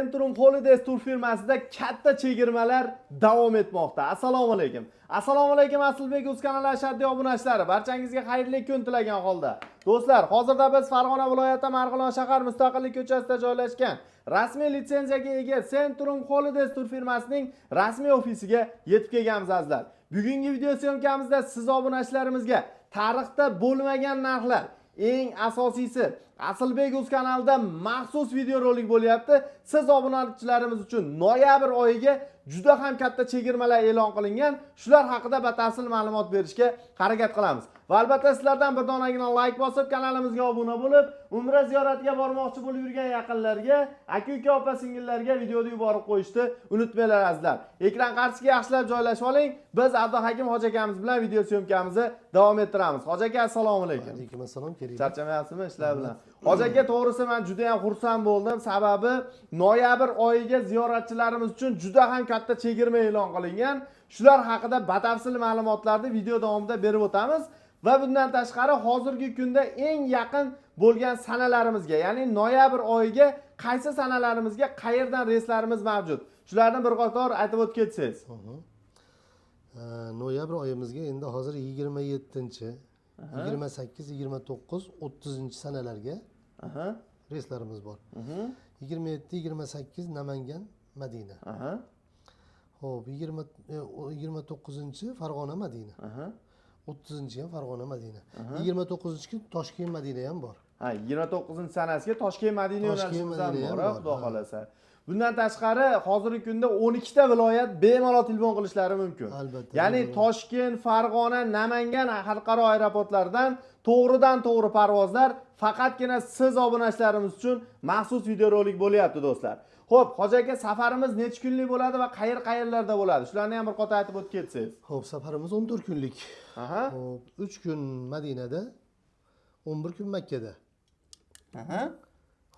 Centrum Holidays tur firmasida katta chegirmalar davom etmoqda. Assalomu alaykum. Assalomu alaykum Aslbek Uz kanali ashaddiy obunachilari. Barchangizga xayrli kun tilagan holda. Do'stlar, hozirda biz Farg'ona viloyati Marg'ilon shahar Mustaqillik ko'chasida joylashgan rasmiy litsenziyaga ega Centrum Holidays tur firmasining rasmiy ofisiga yetib kelganmiz azizlar. Bugungi video syomkamizda siz obunachilarimizga tarixda bo'lmagan narxlar, eng asosiysi Aslbek Uz kanalida maxsus video rolik bo'lyapti. Siz obunachilarimiz uchun noyabr oyiga juda ham katta chegirmalar e'lon qilingan. Shular haqida batafsil ma'lumot berishga harakat qilamiz. Va albatta sizlardan bir donagina like bosib, kanalimizga obuna bo'lib, umra ziyoratiga bormoqchi bo'lib yurgan yaqinlarga, aka-uka, opa-singillarga videoni yuborib qo'yishni unutmanglar azizlar. Ekran qarshisiga yaxshilab joylashib oling. Biz Abduhakim hoji akamiz bilan video syomkamizni davom ettiramiz. Hoji aka, assalomu alaykum. Alaykum assalom, kerak. Charchamayapsizmi ishlar bilan? Hoji aka, to'g'risi men juda ham xursand bo'ldim. Sababi noyabr oyiga ziyoratchilarimiz uchun juda ham katta chegirma e'lon qilingan. Shular haqida batafsil ma'lumotlarni video davomida berib o'tamiz. Va bundan tashqari hozirgi kunda eng yaqin bo'lgan sanalarimizga, ya'ni noyabr oyiga qaysi sanalarimizga qayerdan reyslarimiz mavjud? Shularni bir qator aytib o'tib ketsangiz. Noyabr oyimizga endi hozir 27-chi, 28, 29, 30 sanalarga reyslarimiz bor. 27, 28 Namangan, Madina. Xo'p, 29-chi Farg'ona, Madina. 30-chi ham Farg'ona, Madina. 29-chi Toshkent, Madina ham bor. 29-sanasiga Toshkent, Madina yo'nalishimiz ham bor, xudo xolasa. Bundan tashqari hozirgi kunda 12 ta viloyat bemalol telefon qilishlari mumkin. Albatta. Ya'ni Toshkent, Farg'ona, Namangan xalqaro aeroportlaridan to'g'ridan-to'g'ri parvozlar faqatgina siz obunachilarimiz uchun maxsus videorolik bo'lyapti do'stlar. Xo'p, hoji aka, safarimiz necha kunlik bo'ladi va qayerlarda bo'ladi? Shularni ham bir qator aytib o'tib ketsangiz. Xo'p, safarimiz 14 kunlik. Xo'p, 3 kun Madinada, 11 kun Makkada.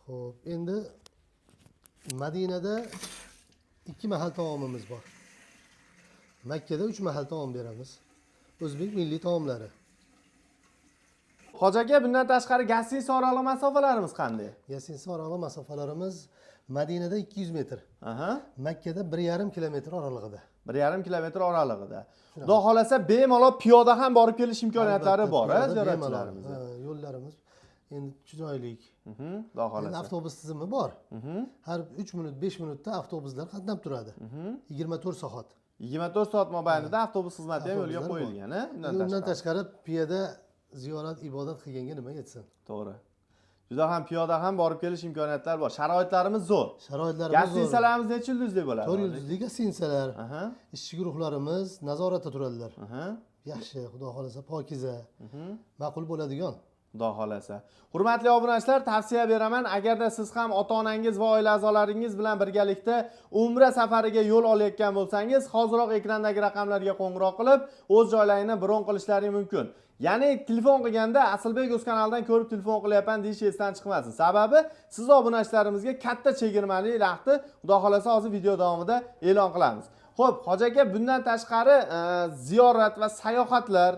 Xo'p, endi Madinada 2 mahal taomimiz bor. Makkada 3 mahal taom beramiz. O'zbek milliy taomlari. Hoji aka, bundan tashqari gastiniy oraliq masofalarimiz qanday? Gastiniy oraliq masofalarimiz Madinada 200 metr. Makkada 1,5 kilometr oralig'ida. 1,5 kilometr oralig'ida. Xudo xolasa bemalol piyoda ham borib kelish imkoniyatlari bor, ziyoratchilarimiz. Yo'llarimiz endi chiroyli. Xudo xolasa. Endi avtobus tizimi bor. Har 3 minut, 5 minutda avtobuslar qatnab turadi. 24 soat. 24 soat mobaynida avtobus xizmati ham yo'lga qo'yilgan, Undan tashqari piyoda ziyorat, ibodat qilganga nima yetsin? To'g'ri. Juda ham piyoda ham borib kelish imkoniyatlari bor. Sharoitlarimiz zo'r. Sharoitlarimiz zo'r. Gastiniyalarimiz necha yulduzli bo'ladi? 4 yulduzli gastiniyalar. Ishchi guruhlarimiz nazoratda turadilar. Yaxshi, xudo xolasa pokiza, ma'qul bo'ladigan. Xudo xolasa. Hurmatli obunachilar, tavsiya beraman, agarda siz ham ota-onangiz va oila a'zolaringiz bilan birgalikda umra safariga yo'l olayotgan bo'lsangiz, hoziroq ekrandagi raqamlarga qo'ng'iroq qilib, o'z joylaringni bron qilishlaringiz mumkin. Ya'ni telefon qilganda Aslbek Uz kanalidan ko'rib telefon qilyapman deyish esdan chiqmasin. Sababi siz obunachilarimizga katta chegirmali vaqtni xudo xolasa hozir video davomida e'lon qilamiz. Xo'p, hoji aka, bundan tashqari ziyorat va sayohatlar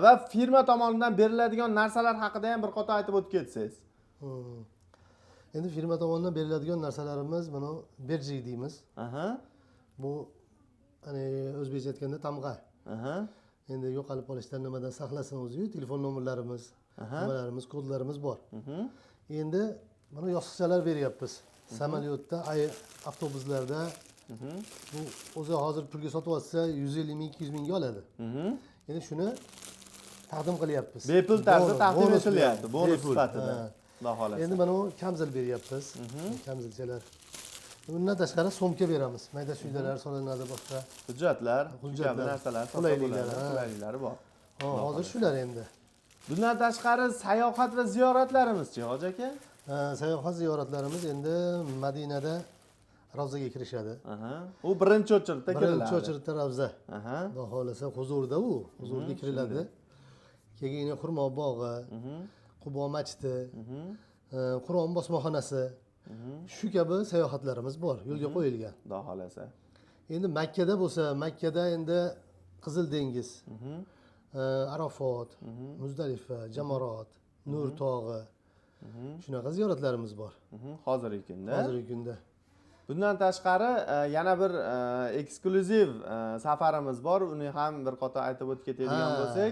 va firma tomonidan beriladigan narsalar haqida ham bir qator aytib o'tib ketsangiz. Endi firma tomonidan beriladigan narsalarimiz buni berjik deymiz. Bu hani o'zbekcha aytganda tamg'a. Endi yo'qolib qolishdan nimadan saqlasin o'zi, telefon nomerlarimiz, nimalarimiz, kodlarimiz bor. Endi mana yostiqchalar beryapmiz. Samolyotda, avtobuslarda bu o'zi hozir pulga sotib olsa 150 ming, 200 mingga oladi. Endi shuni taqdim qilyapmiz. Bepul tarzda taqdim etilyapti, bonus sifatida. Xudo xolasa. Endi mana bu kamzil beryapmiz. Kamzilchalar. Bundan tashqari so'mka beramiz. Mayda suydalar solinadi, boshqa hujjatlar, narsalar, qulayliklari bor. Hozir shular endi. Bundan tashqari sayohat va ziyoratlarimiz-chi, hoji aka? Sayohat ziyoratlarimiz endi Madinada Ravzaga kirishadi. U birinchi o'chirtda kiriladi. Birinchi o'chirtda Ravza. Xudo xolasa huzurda u, huzurga kiriladi. Keyin Xurmo bog'i, Qubo masjidi, Qur'on bosmaxonasi, shu kabi sayohatlarimiz bor, yo'lga qo'yilgan. Xudo xolasa. Endi Makkada bo'lsa, Makkada endi Qizil dengiz, Arafot, Muzdalifa, Jamorot, Nur tog'i. Shunaqa ziyoratlarimiz bor. Hozirgi kunda. Hozirgi kunda. Bundan tashqari yana bir eksklyuziv safarimiz bor. Uni ham bir qator aytib o'tib ketadigan bo'lsak.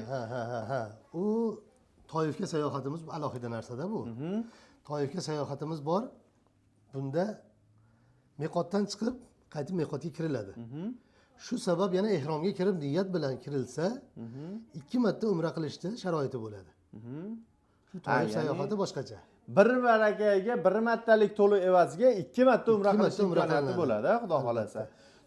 Ha. U Toyifga sayohatimiz alohida narsada bu. Toyifga sayohatimiz bor. Bunda miqotdan chiqib, qaytib miqotga kiriladi. Shu sabab yana ehromga kirib niyat bilan kirilsa, 2 marta umra qilishda sharoiti bo'ladi. Shu Toyif sayohati boshqacha. Bir barakaga bir martalik to'lov evaziga 2 marta umra qilish imkoniyati bo'ladi, xudo xolasa.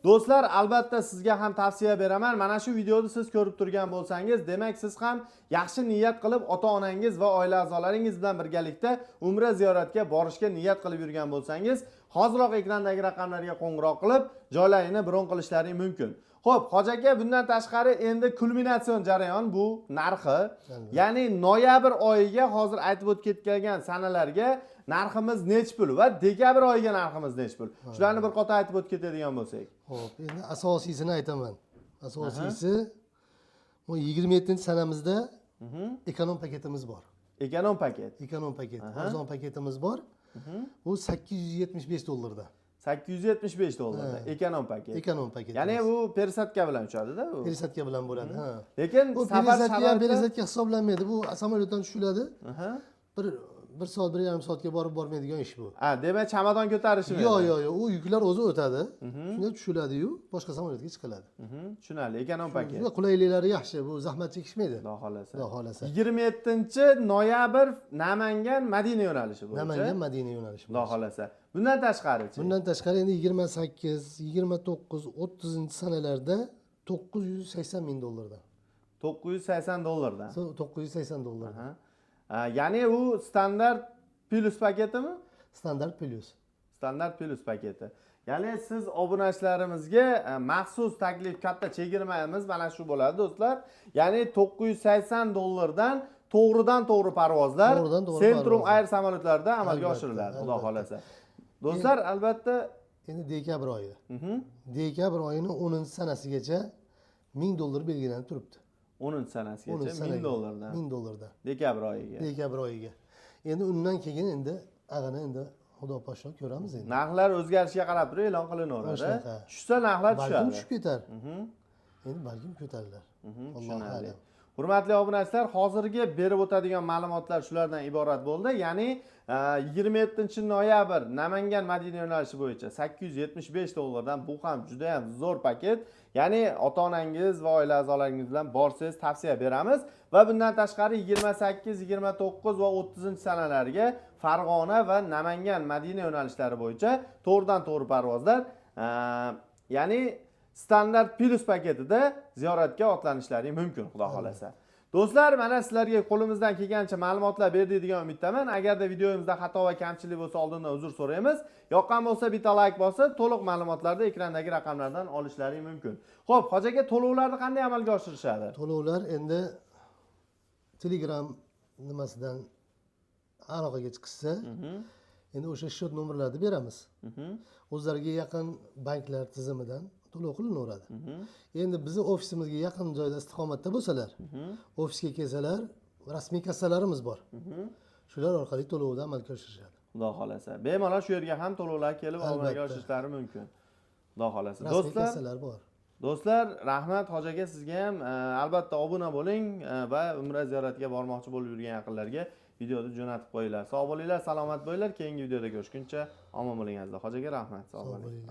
Do'stlar, albatta sizga ham tavsiya beraman. Mana shu videoni siz ko'rib turgan bo'lsangiz, demak siz ham yaxshi niyat qilib ota-onangiz va oila a'zolaringiz bilan birgalikda umra ziyoratga borishga niyat qilib yurgan bo'lsangiz, hoziroq ekrandagi raqamlarga qo'ng'iroq qilib, joylarini bron qilishlaring mumkin. Xo'p, Hoji aka, bundan tashqari endi kulminatsion jarayon bu narxi. Ya'ni noyabr oyiga hozir aytib o'tib ketgan sanalarga narximiz nech pul va dekabr oyiga narximiz nech pul? Shularni bir qator aytib o'tib ketadigan bo'lsak. Xo'p, endi asosiyini aytaman. Asosiysi bu 27-sanamizda ekonom paketimiz bor. Ekonom paket. Ekonom paket. Arzon paketimiz bor. Bu $875. 875 dollarda ekonom paket. Ekonom paket. Ya'ni bu perisatka bilan uchadi-da bu. Perisatka bilan bo'ladi, ha. Lekin bu perisatka hisoblanmaydi. Bu samolyotdan tushiladi. Bir soat, 1,5 soatga borib bormaydigan ish bu. Ha, demak chamadon ko'tarishmi? Yo'q, u yuklar o'zi o'tadi. Shunda tushiladi-yu, boshqa samolyotga chiqiladi. Tushunarli, ekonom paket. Shunda qulayliklari yaxshi, bu zahmat chekishmaydi. Xudo xolasa. 27 noyabr Namangan Madina yo'nalishi bo'yicha. Namangan Madina yo'nalishi. Xudo xolasa. Bundan tashqari-chi? Bundan tashqari endi 28, 29, 30-sanalarda $980,000 dan. $980. $980. Ya'ni u standart plus paketimi? Standart plus. Standart plus paketi. Ya'ni siz obunachilarimizga maxsus taklif, katta chegirmamiz mana shu bo'ladi, do'stlar. Ya'ni $980 dan to'g'ridan-to'g'ri parvozlar Centrum Air samolyotlarida amalga oshiriladi, xudo xolasa. Do'stlar, albatta endi dekabr oyi. Dekabr oyining 10-sanasigacha $1000 belgilanib turibdi. 10-sanasigacha $1000 dan. $1000 Dekabr oyiga. Dekabr oyiga. Endi undan keyin endi ag'ini endi Xudo poshsho ko'ramiz endi. Narxlar o'zgarishiga qarab turib e'lon qilinaveradi. Tushsa narxlar tushadi. Balkim tushib ketar. Endi balkim ko'tarilar. Allohu a'lam. Hurmatli obunachilar, hozirgi berib o'tadigan ma'lumotlar shulardan iborat bo'ldi. Ya'ni 27-noyabr Namangan Madina yo'nalishi bo'yicha $875 dan bu ham juda ham zo'r paket. Ya'ni ota-onangiz va oila a'zolaringiz bilan borsangiz tavsiya beramiz va bundan tashqari 28, 29 va 30-sanalarga Farg'ona va Namangan Madina yo'nalishlari bo'yicha to'g'ridan-to'g'ri parvozlar, ya'ni standart plus paketida ziyoratga otlanishlari mumkin, xudo xolasa. Do'stlar, mana sizlarga qo'limizdan kelgancha ma'lumotlar berdik degan umiddaman. Agarda videomizda xato va kamchilik bo'lsa, oldindan uzr so'raymiz. Yoqqan bo'lsa bitta like bosib, to'liq ma'lumotlarni ekrandagi raqamlardan olishlari mumkin. Xo'p, Hoji aka, to'lovlarni qanday amalga oshirishadi? To'lovlar endi Telegram nimasidan aloqaga chiqsa, endi o'sha shot nomerlarini beramiz. O'zlariga yaqin banklar tizimidan to'lov qilinaveradi. Endi bizni ofisimizga yaqin joyda istiqomatda bo'lsalar, ofisga kelsalar, rasmiy kassalarimiz bor. Shular orqali to'lovni amalga oshirishadi. Xudo xolasa. Bemalol shu yerga ham to'lovlar kelib amalga oshirishlari mumkin. Xudo xolasa. Rasmiy kassalar bor. Do'stlar, rahmat Hoji aka, sizga ham albatta obuna bo'ling va umra ziyoratiga bormoqchi bo'lib yurgan yaqinlarga videoni jo'natib qo'yinglar. Sog' bo'linglar, salomat bo'linglar. Keyingi videoda ko'rishguncha omon bo'ling azizlar. Hoji aka, rahmat. Sog' bo'ling.